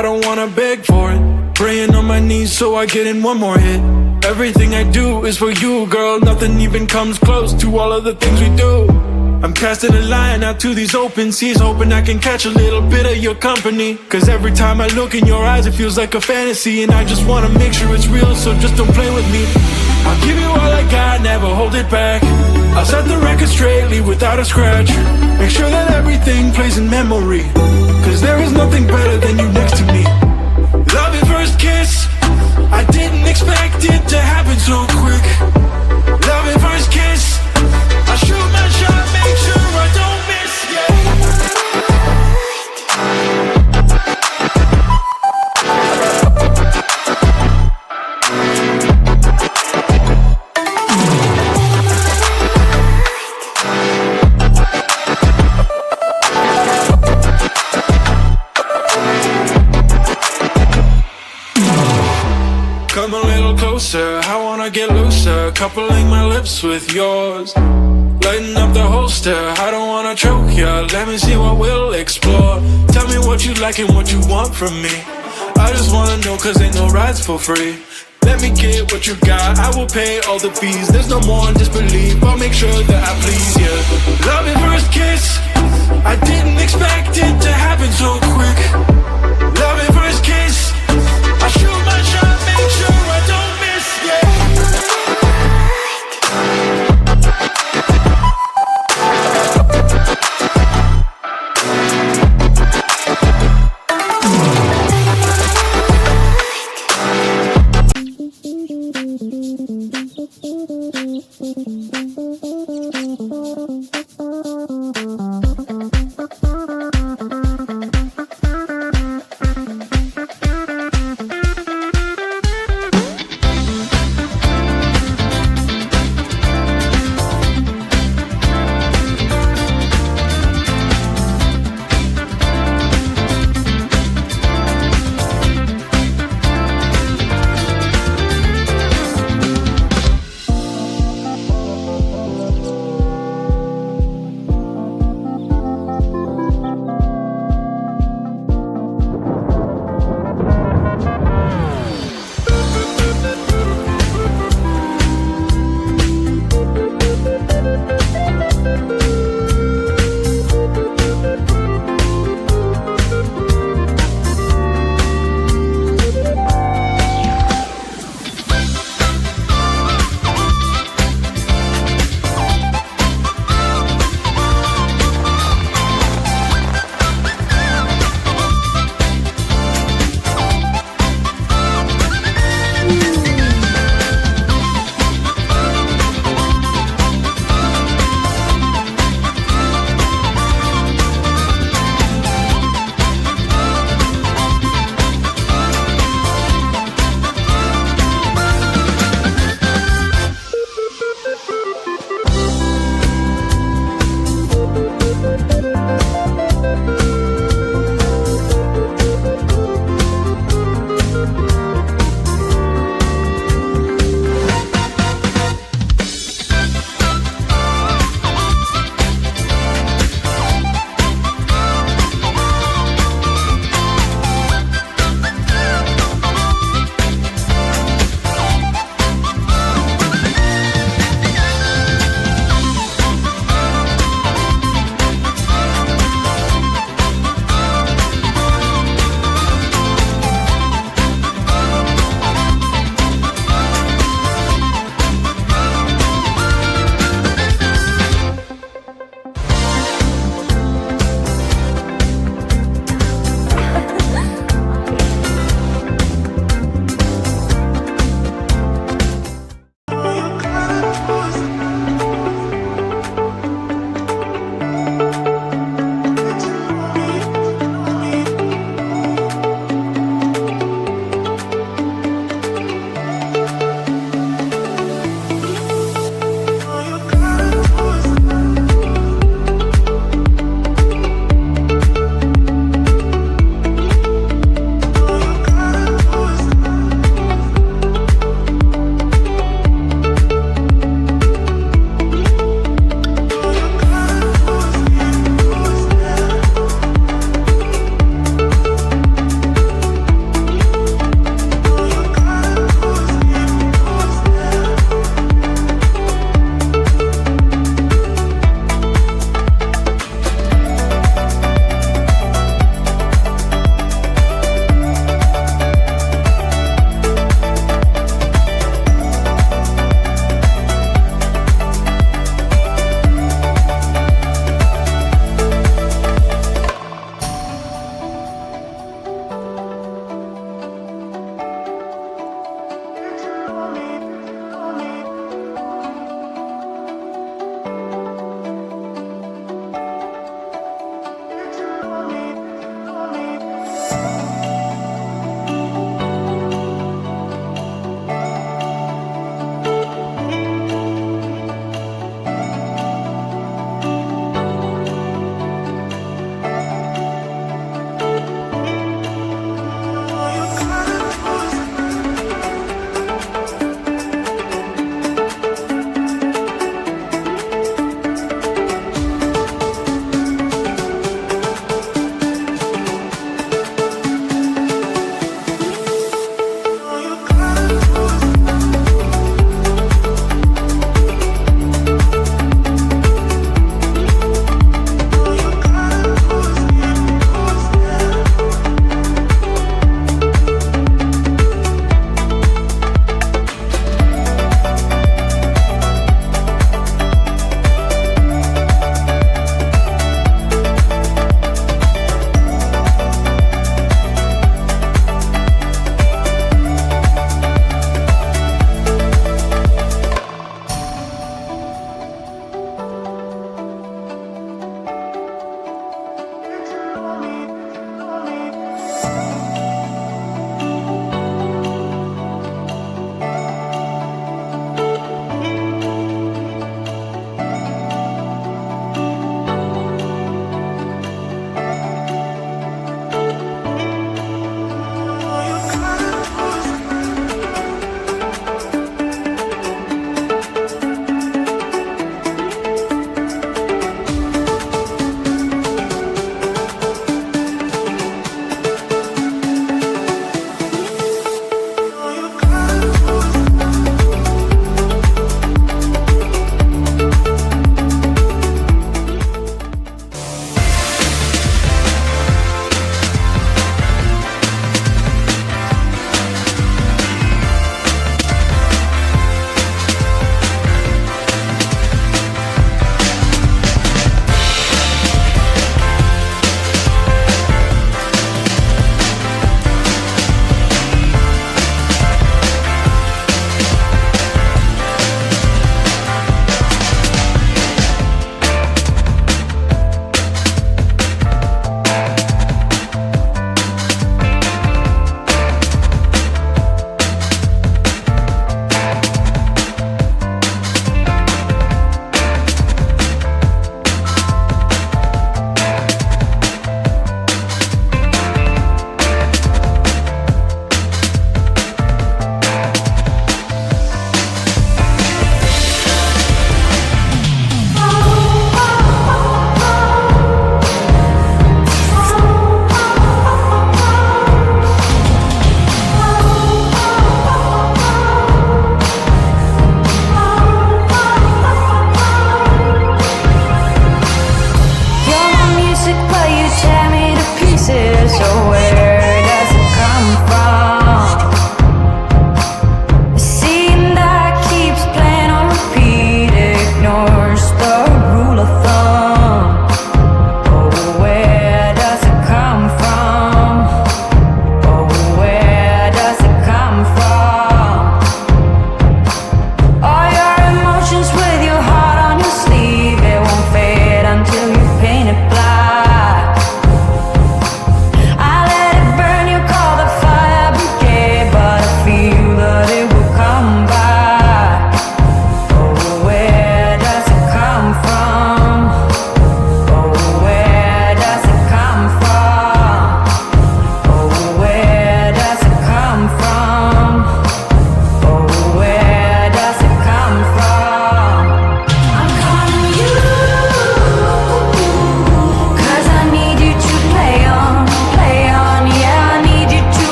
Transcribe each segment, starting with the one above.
I don't wanna beg for it. Praying on my knees so I get in one more hit. Everything I do is for you, girl. Nothing even comes close to all of the things we do. I'm casting a line out to these open seas, hoping I can catch a little bit of your company. Cause every time I look in your eyes it feels like a fantasy, and I just wanna make sure it's real, so just don't play with me. I'll give you all I got, never hold it back. I'll set the record straight, leave without a scratch. Make sure that everything plays in memory, cause there is nothing better than you next to me. Love at first kiss, I didn't expect it to happen so quick. Love at first kiss, I shoot my shot, make sure I don't miss, Come a little closer, I wanna get looser, coupling my lips with yours. Lighten up the holster, I don't wanna choke ya. Let me see what we'll explore. Tell me what you like and what you want from me. I just wanna know, cause ain't no rides for free. Let me get what you got, I will pay all the fees. There's no more in disbelief, I'll make sure that I please you. Love at first kiss, I didn't expect it to happen so quick. Love at first kiss, I shoot my shot, make sure I don't miss,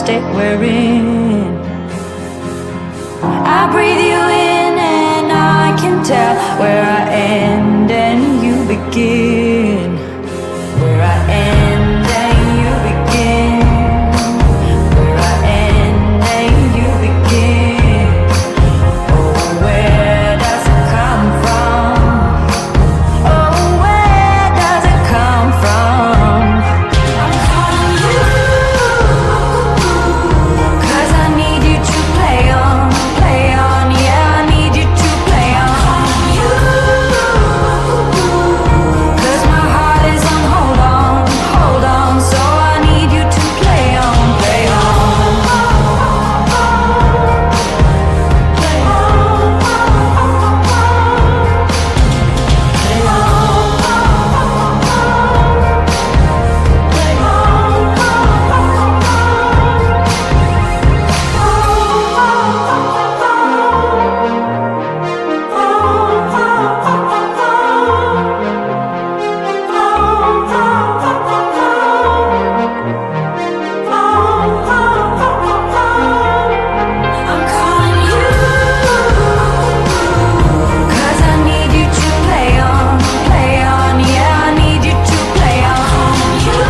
state we're in. I breathe you in and I can tell where I end and you begin. Where I end and you begin. Where I end and you begin. Oh, where does it come from? Oh, where does it come from? I'm calling you, 'cause I need you to play on, yeah, I need you to play on you. 'Cause my heart is on hold on, so I need you to play on, play on. Play on, play I'm calling you, 'cause I need you to play on, yeah, I need you to play on you.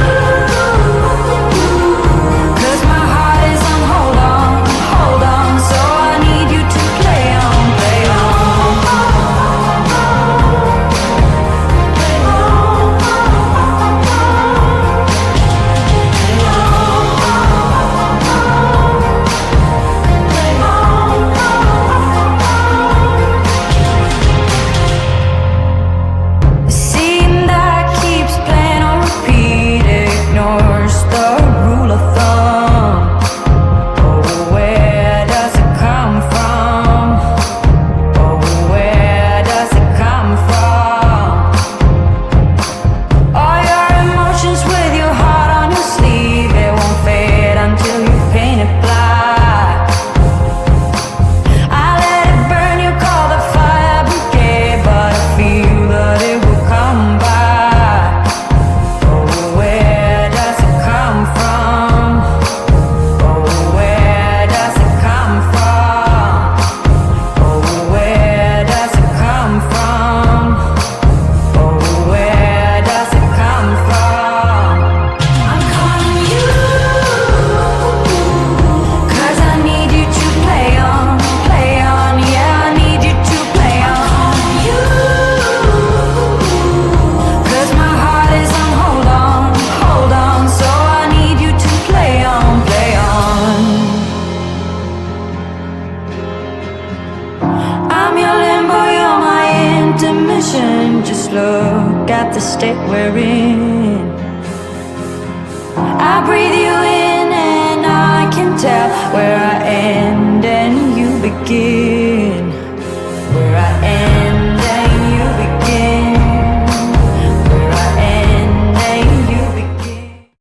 'Cause my heart is on hold on, so I need you to play on, play on. Play on, the scene that keeps playing on repeat ignores the rule of thumb. Oh, where does it come from? Oh, where does it come from? All your emotions with your heart on your sleeve, it won't fade until you paint it black. I let it burn, you call the fire brigade, but I feel that it will come back. Oh, where does it come from? Oh, where does it come from? Oh, where does it come from? Oh, where does it come from? I'm calling you, 'cause I need you to play on, yeah, I need you to play on you. 'Cause my heart is on hold on, so I need you to play on, play on. I'm your limbo, you're my intermission. Just look at the state we're in. I breathe you in and I can tell where